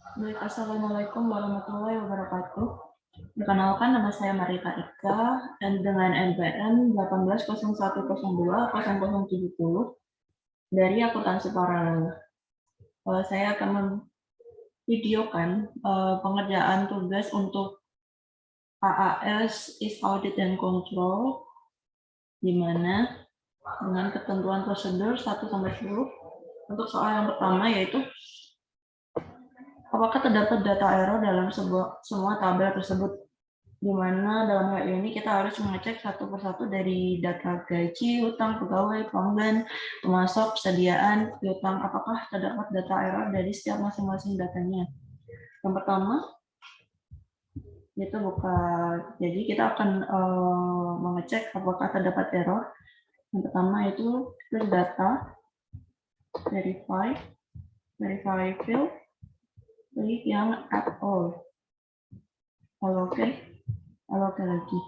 Baik, Assalamualaikum warahmatullahi wabarakatuh. Perkenalkan, nama saya Marita Ika dan dengan NPM 1801020070 dari akuntansi paralel. Saya akan memvideokan pengerjaan tugas untuk AAS is Audit and Control, di mana dengan ketentuan prosedur 1-10. Untuk soal yang pertama yaitu apakah terdapat data error dalam semua tabel tersebut, di mana dalam hal ini kita harus mengecek satu persatu dari data gaji, hutang pegawai, pelanggan, pemasok, persediaan, piutang, apakah terdapat data error dari setiap masing-masing datanya. Yang pertama, itu bukan. Jadi kita akan mengecek apakah terdapat error. Yang pertama itu klik data, verify field, klik yang add all. Oke lagi.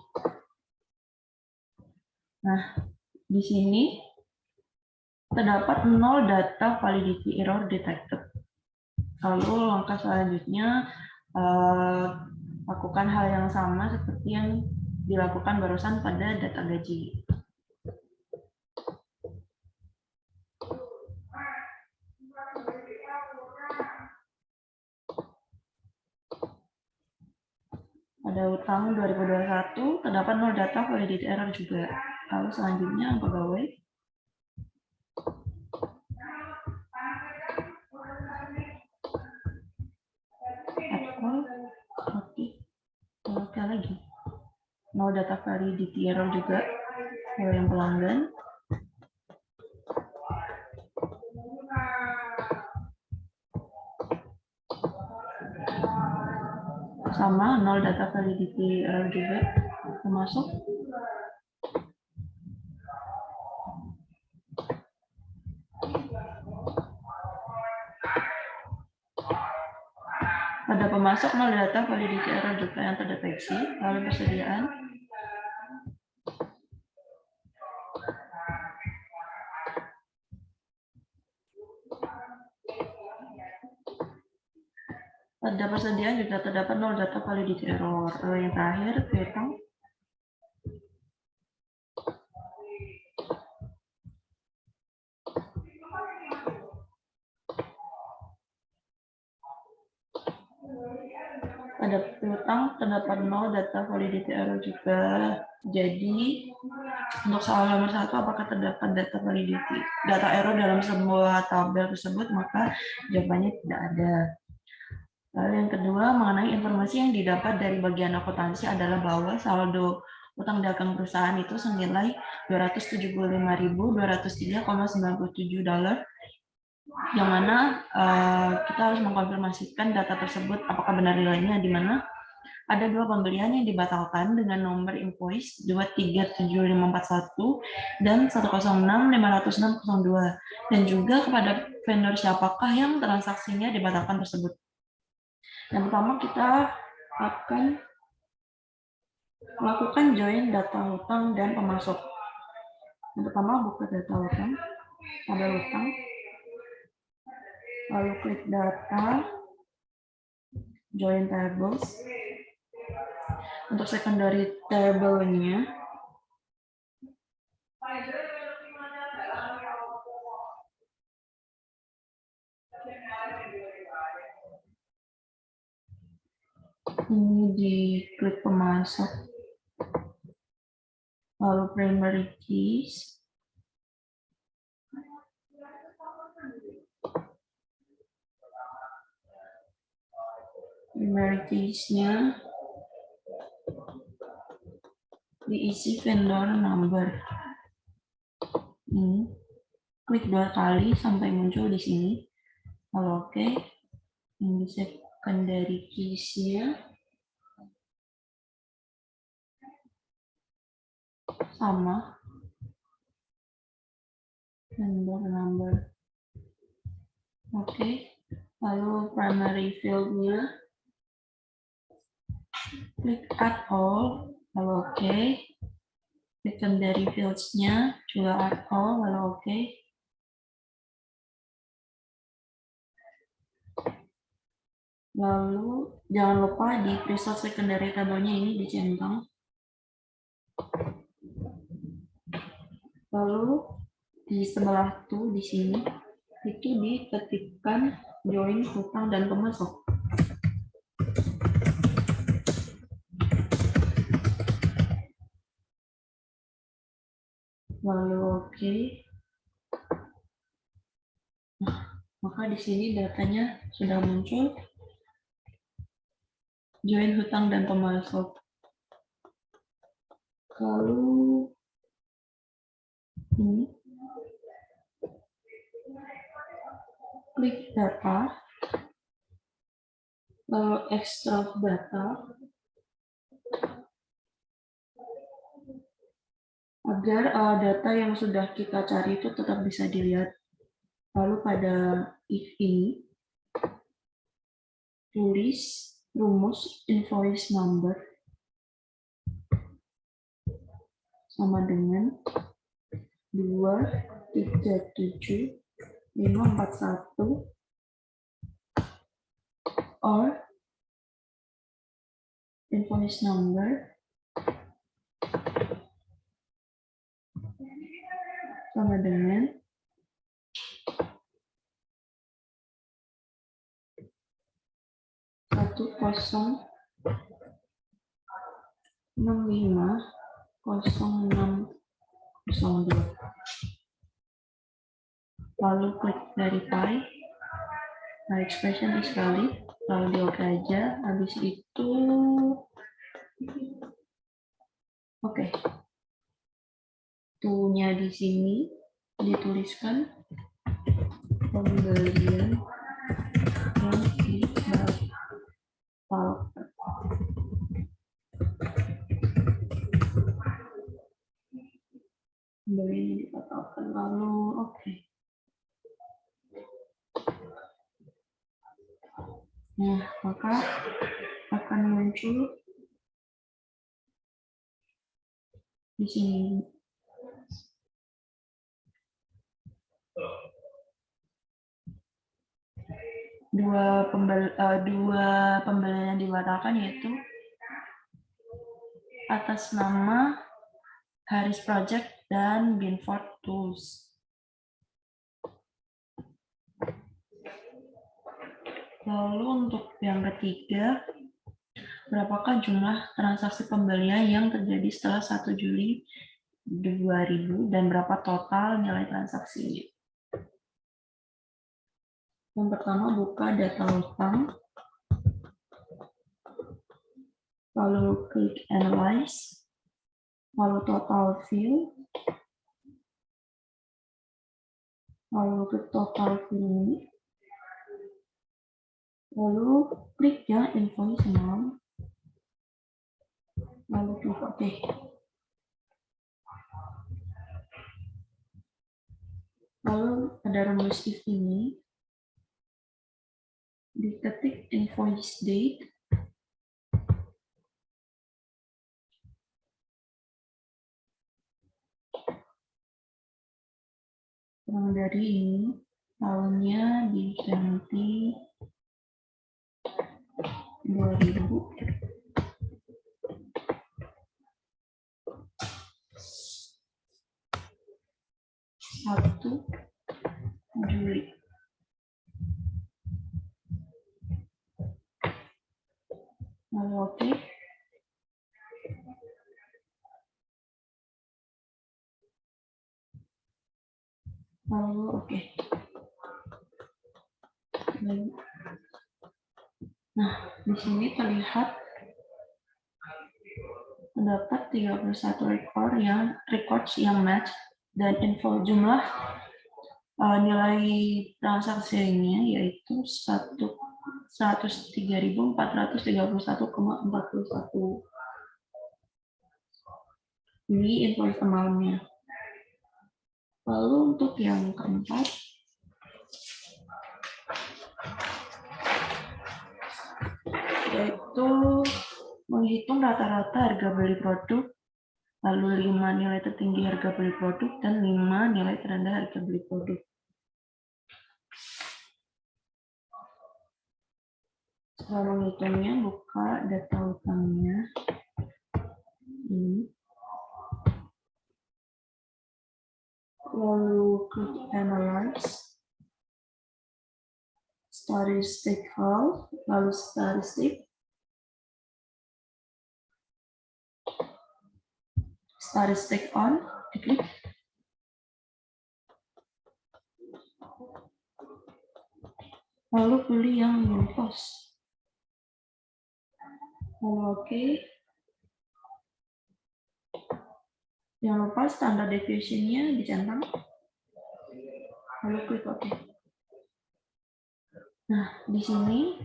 Nah, di sini terdapat 0 data validity error detected. Lalu langkah selanjutnya lakukan hal yang sama seperti yang dilakukan barusan pada data gaji. Pada utang 2021 terdapat 0 data validity error juga. Lalu selanjutnya pegawai. Oke lagi. 0 data validity error juga. Lalu yang pelanggan. Sama 0 data validity error juga. Termasuk pada pemasok 0 data validity error juga yang terdeteksi. Lalu persediaan. Pada persediaan juga terdapat 0 data validity error. Lalu yang terakhir, piutang. Pada piutang terdapat 0 data validity error juga. Jadi untuk soal nomor 1, apakah terdapat data error dalam sebuah tabel tersebut, maka jawabannya tidak ada. Lalu yang kedua, mengenai informasi yang didapat dari bagian akuntansi adalah bahwa saldo utang dagang perusahaan itu senilai $275.203,97, yang mana kita harus mengkonfirmasikan data tersebut apakah benar nilainya, di mana ada 2 pembelian yang dibatalkan dengan nomor invoice 237541 dan 1065602, dan juga kepada vendor siapakah yang transaksinya dibatalkan tersebut. Yang pertama, kita akan melakukan join data hutang dan pemasok. Yang pertama, buka data hutang, tabel hutang, lalu klik data, join tables. Untuk secondary table-nya, ini di klik pemasok, lalu primary keys, nya diisi vendor number. Ini klik 2 kali sampai muncul di sini. Lalu oke. Ini secondary keys-nya sama, vendor number. Oke. Lalu primary field-nya klik add all, lalu oke. Secondary fields-nya juga add all, lalu oke. Lalu jangan lupa di result secondary tabelnya ini dicentang. Lalu di sebelah tuh di sini itu diketikkan join hutang dan pemasok. Lalu oke. Nah, maka di sini datanya sudah muncul. Join hutang dan pemasok. Lalu ini klik data, lalu extract data agar data yang sudah kita cari itu tetap bisa dilihat. Lalu pada if ini tulis rumus invoice number sama dengan 237541 or invoice number sama dengan 10650602. Lalu klik verify. Nah, expression is valid. Lalu di oke aja. Habis itu oke. Tuh-nya di sini dituliskan pembelian yang dibatalkan. Pembelian yang dibatalkan. Lalu oke. Nah, maka akan muncul di sini dua pembelian yang dibatalkan, yaitu atas nama Haris Project dan Binford Tools. Lalu untuk yang ketiga, berapakah jumlah transaksi pembelian yang terjadi setelah 1 Juli 2000 dan berapa total nilai transaksinya? Yang pertama, buka data hutang, lalu klik analyze, lalu total view, lalu klik total view ini, lalu klik ya invoice amount, lalu klik oke. Lalu ada rumus if ini, diketik invoice date, kurang dari ini, tahunnya diganti 2000, Satu Juli. Lalu oke. Lalu oke. Nah, di sini terlihat terdapat 31 records yang match dan info jumlah nilai transaksinya yaitu 103.431,41. Ini invoice amount-nya. Lalu untuk yang keempat, yaitu menghitung rata-rata harga beli produk, lalu 5 nilai tertinggi harga beli produk, dan 5 nilai terendah harga beli produk. Cara menghitungnya, buka data utangnya. Ini. Lalu klik analyze. Statistical, lalu statistik. Statistik on, diklik. Lalu pilih yang unit cost. Lalu oke. Jangan lupa standar deviation-nya dicentang. Lalu klik oke. Nah, di sini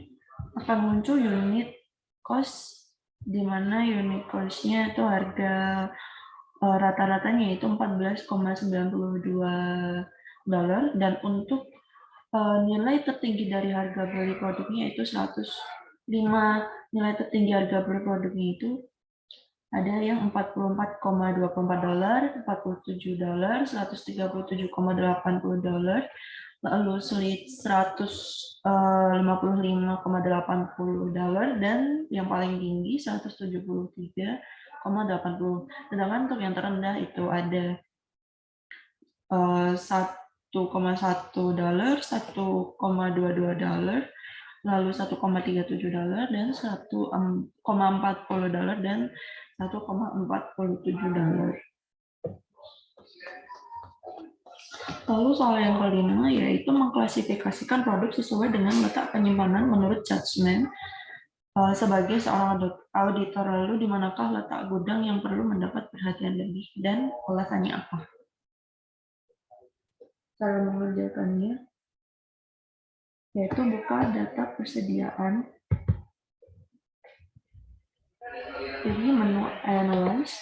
akan muncul unit cost, di mana unit cost-nya itu harga rata-ratanya itu $14,92, dan untuk nilai tertinggi dari harga beli produknya itu 105. Nilai tertinggi harga beli produknya itu ada yang $44,24, $47, $137,80, lalu $155,80, dan yang paling tinggi $173,80. Sedangkan untuk yang terendah itu ada $1,1, $1,22, lalu $1,37, dan $1,40, dan $1,47. Lalu soal yang kelima yaitu mengklasifikasikan produk sesuai dengan letak penyimpanan menurut judgement sebagai seorang auditor. Lalu di manakah letak gudang yang perlu mendapat perhatian lebih dan alasannya apa? Cara mengerjakannya yaitu buka data persediaan, pilih menu analyze,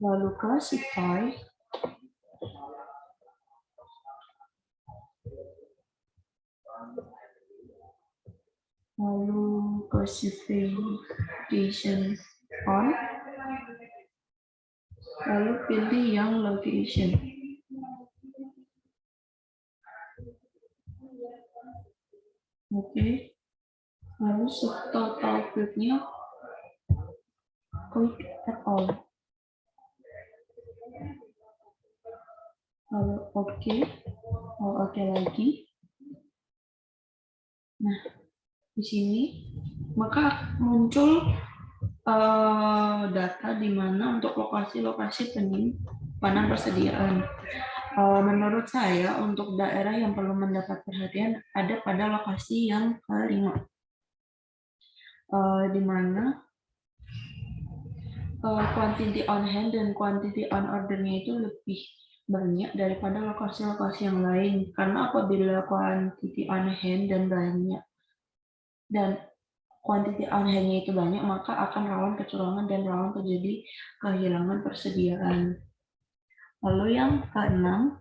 lalu classify, lalu classification on, lalu pilih yang location. Oke. Lalu subtotal field-nya klik add all. Lalu oke. Oke lagi. Nah, di sini maka muncul data di mana untuk lokasi-lokasi penyimpanan persediaan. Menurut saya untuk daerah yang perlu mendapat perhatian ada pada lokasi yang kelima, di mana quantity on hand dan quantity on order-nya itu lebih banyak daripada lokasi-lokasi yang lain, karena apabila quantity on hand dan banyak dan quantity on hand-nya itu banyak, maka akan rawan kecurangan dan rawan terjadi kehilangan persediaan. Lalu yang keenam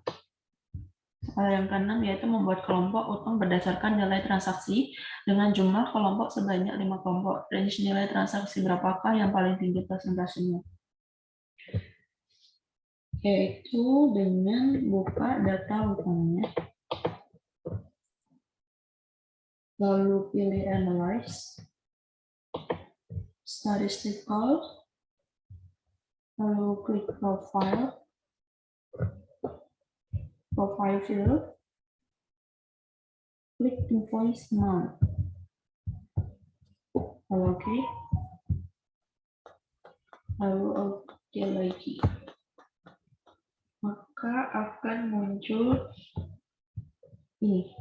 yaitu membuat kelompok utang berdasarkan nilai transaksi dengan jumlah kelompok sebanyak 5 kelompok. Range nilai transaksi berapakah yang paling tinggi persentasenya? Yaitu dengan buka data utangnya. Lalu pilih analyze, statistical, lalu klik profile field, klik invoice amount. Lalu oke. Lalu oke lagi. Maka akan muncul ini.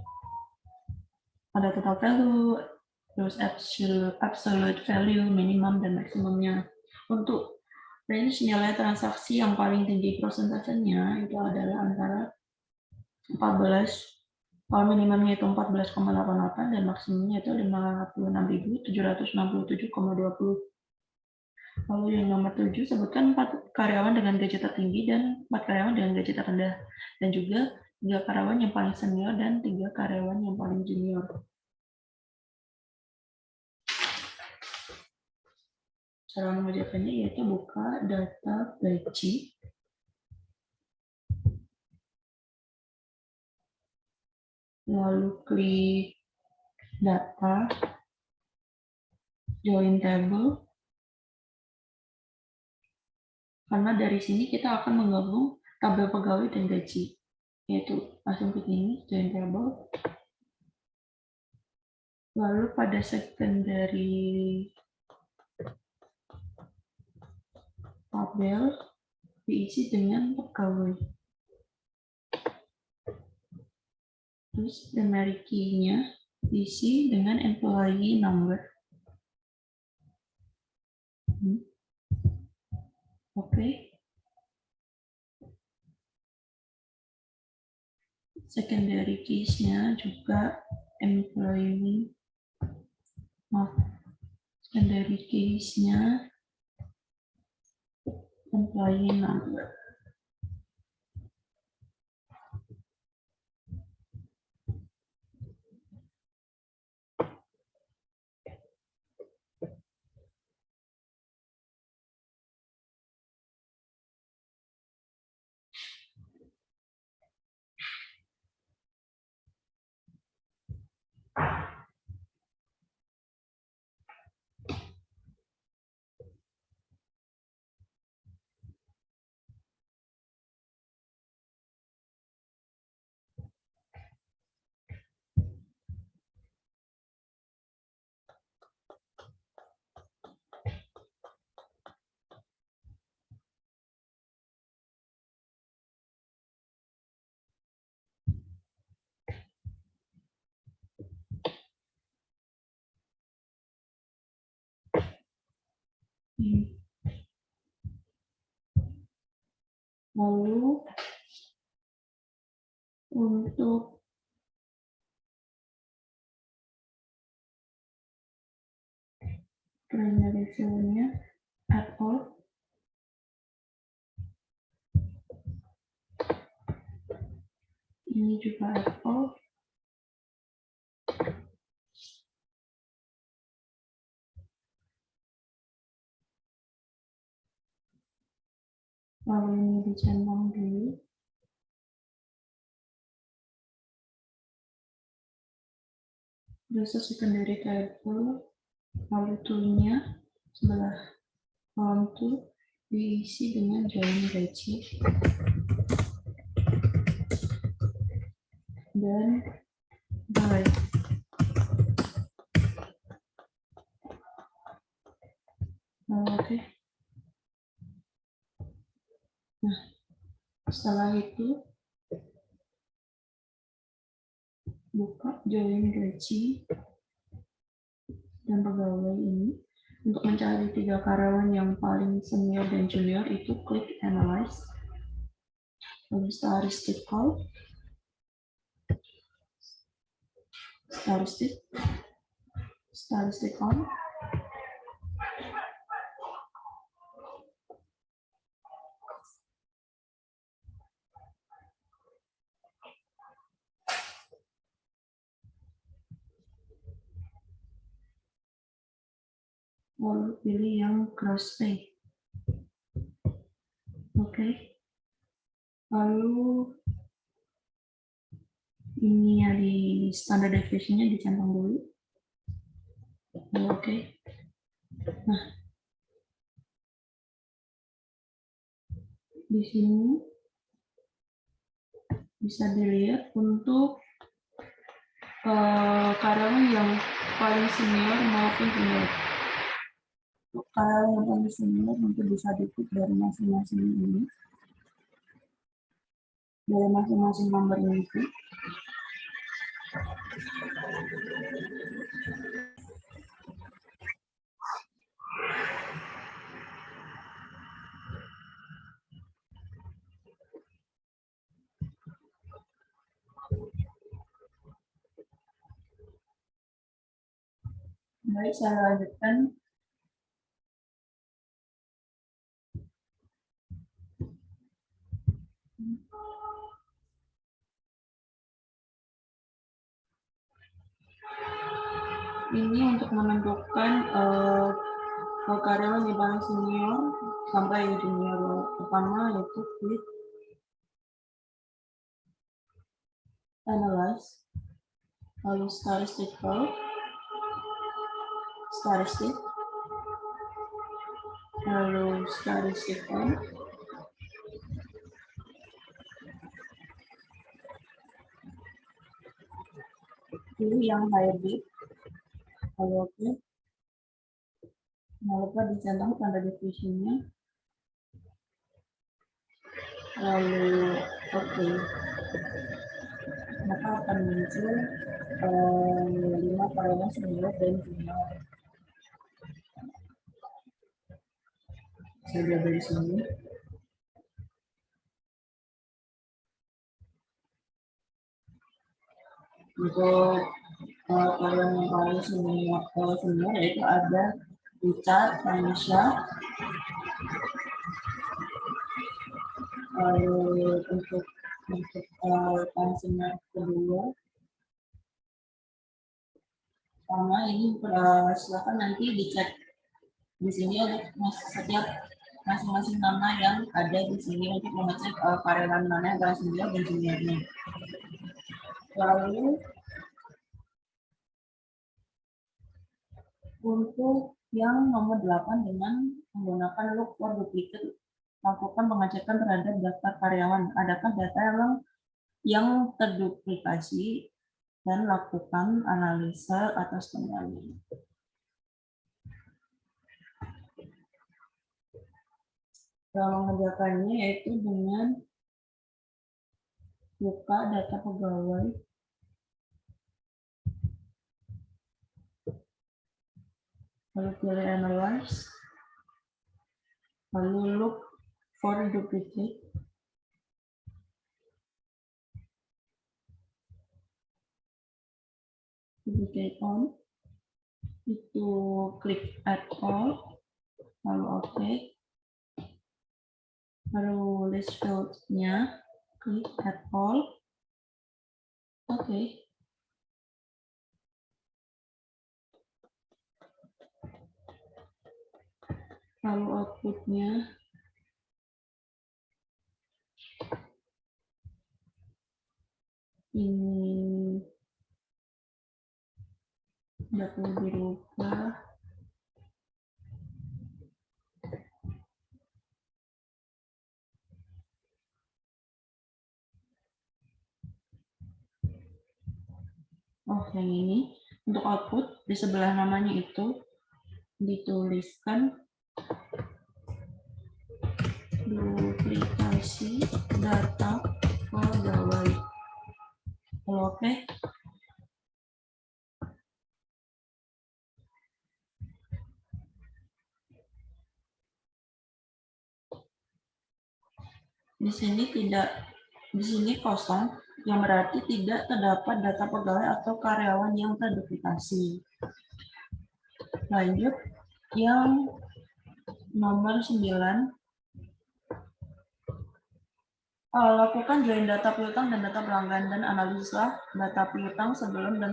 Ada total value, terus absolute value, minimum, dan maksimumnya. Untuk range nilai transaksi yang paling tinggi persentasenya itu adalah antara 14, kalau minimumnya itu 14,88 dan maksimumnya itu 56.767,20. Lalu yang nomor 7, sebutkan 4 karyawan dengan gaji tertinggi dan 4 karyawan dengan gaji terendah, dan juga 3 karyawan yang paling senior dan 3 karyawan yang paling junior. Cara mengerjakannya yaitu buka data gaji, lalu klik data, join table, karena dari sini kita akan menggabung tabel pegawai dan gaji, yaitu langsung klik ini, join table. Lalu pada secondary tabel diisi dengan pegawai. Terus primary key-nya diisi dengan employee number. Oke. Secondary keys-nya juga secondary keys-nya employee number. Lalu untuk primary cell-nya add all, ini juga add all. Lalu ini dicentang dulu. Terus secondary table, lalu tool-nya sebelah column tool diisi dengan join gaji dan pegawai. Oke. Nah, setelah itu buka join gaji dan pegawai ini. Untuk mencari 3 karyawan yang paling senior dan junior itu klik analyze. Lalu statistical. Statistical. Lalu pilih yang gross pay. Oke. Lalu ini ya di standard deviation-nya dicentang dulu. Oke. Nah, di sini bisa dilihat untuk karyawan yang paling senior maupun junior. Untuk karyawan yang paling senior nanti bisa diklik dari masing-masing ini, dari masing-masing nomornya itu. Baik, saya lanjutkan. Ini untuk menentukan karyawan yang paling senior sampai yang junior. Pertama yaitu klik analyze, lalu statistical, statistik, lalu statistik on, pilih yang hybrid, lalu oke, jangan lupa dicentang tanda divisinya, lalu oke, maka akan muncul 5 variabel senior dan junior. Saya lihat dari sini. Untuk kalian yang tahu senior yaitu ada Richard, Vanisha, lalu untuk senior kedua sama ini silakan nanti dicek di sini ada setiap masing-masing nama yang ada di sini untuk mengecek karyawan mana yang kelas senior dan juniornya. Lalu untuk yang nomor 8 dengan menggunakan look for duplicate, lakukan pengecekan terhadap daftar karyawan. Adakah data yang terduplikasi dan lakukan analisa atas temuannya. Cara mengerjakannya yaitu dengan buka data pegawai, lalu pilih analyze, lalu look for duplicate, duplicate on, itu klik add all, lalu oke, lalu list field-nya klik add all, oke. Lalu output-nya ini tidak perlu dirubah. Oh, yang ini untuk output di sebelah namanya itu dituliskan duplikasi data pegawai. Oke. Di sini kosong, yang berarti tidak terdapat data pegawai atau karyawan yang terduplikasi. Lanjut yang nomor 9. Lakukan join data piutang dan data pelanggan dan analisa data piutang sebelum dan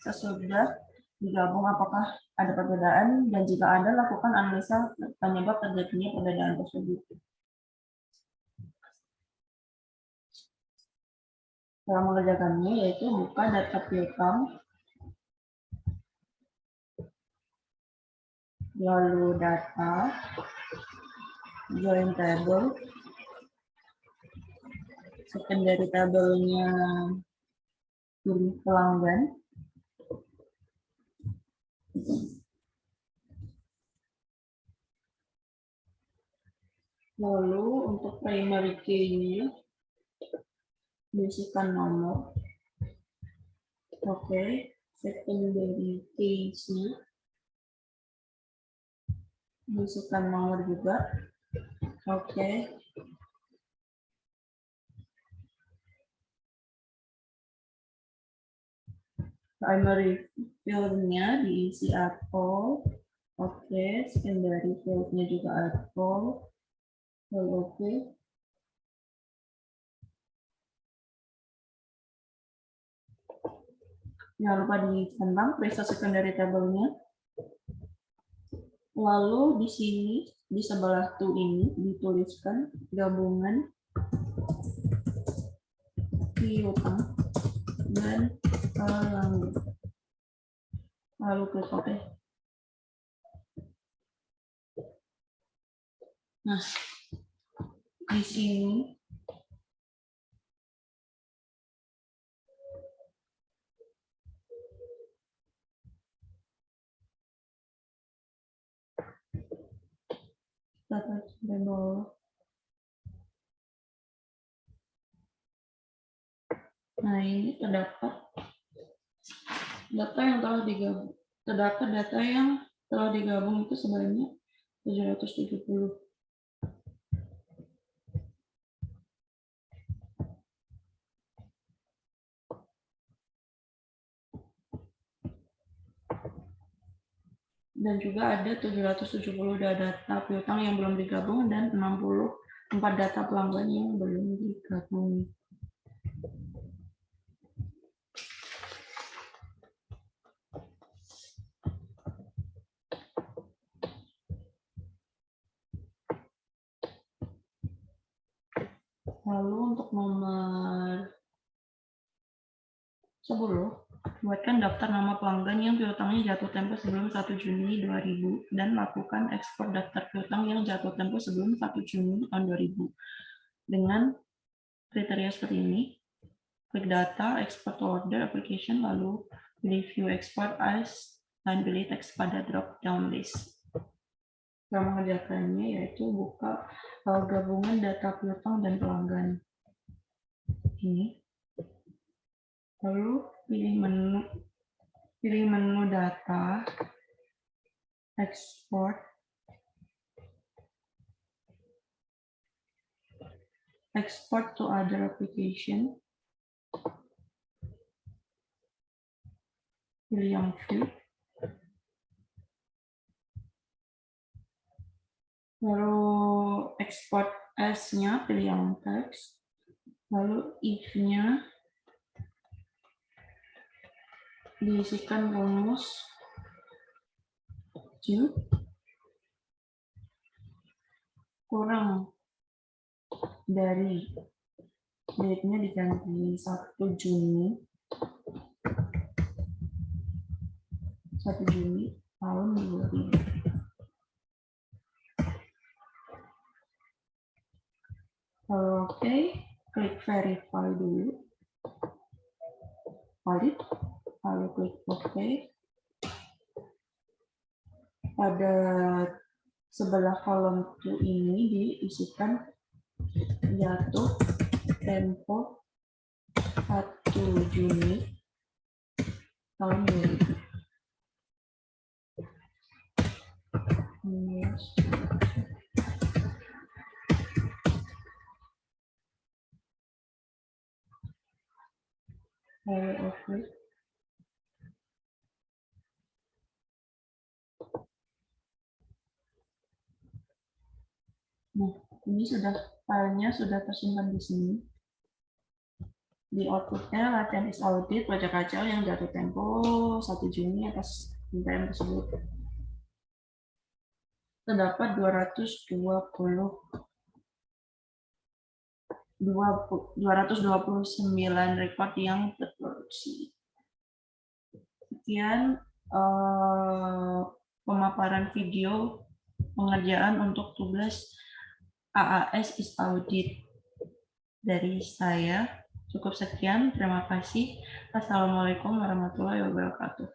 sesudah digabung apakah ada perbedaan, dan jika ada lakukan analisa penyebab terjadinya perbedaan tersebut. Cara mengerjakannya yaitu buka data piutang, lalu data, join table, secondary table-nya pilih pelanggan, lalu untuk primary key-nya diisikan nomor. Oke, secondary key-nya diisikan nomor juga. Oke. Primary field-nya diisi all. Oke, secondary field-nya juga all. Oke. Jangan lupa dicentang periksa secondary table-nya. Lalu di sini di sebelah to ini dituliskan gabungan piutang dan pelanggan. Lalu klik OK. Nah, di sini data sampai bawah. Nah, ini terdapat data yang telah digabung. Terdapat data yang telah digabung itu sebanyak 770. Dan juga ada 770 data piutang yang belum digabung dan 64 data pelanggan yang belum digabung. Lalu untuk nomor 10, buatkan daftar nama pelanggan yang piutangnya jatuh tempo sebelum 1 Juni 2000 dan lakukan ekspor daftar piutang yang jatuh tempo sebelum 1 Juni tahun 2000. Dengan kriteria seperti ini, klik data, export to order application, lalu pilih view export as, dan pilih teks pada drop down list. Cara mengerjakannya yaitu buka gabungan data piutang dan pelanggan. Ini. Lalu pilih menu data, export to other application, pilih yang view, lalu export as-nya pilih yang text, lalu if-nya diisikan rumus Q kurang dari date-nya diganti 1 Juni tahun 2000. Kalau oke, klik verify dulu, valid, lalu klik OK. Pada sebelah kolom Q ini diisikan jatuh tempo 1 Juni tahun 2000. Oke. Nah, ini filenya sudah tersimpan di sini. Di outputnya latihan is audit pajak kacau yang jatuh tempo 1 Juni atas pencapaian tersebut. Terdapat 229 record yang terproduksi. Sekian pemaparan video pengerjaan untuk tugas AAS is audit dari saya. Cukup sekian, terima kasih. Assalamualaikum warahmatullahi wabarakatuh.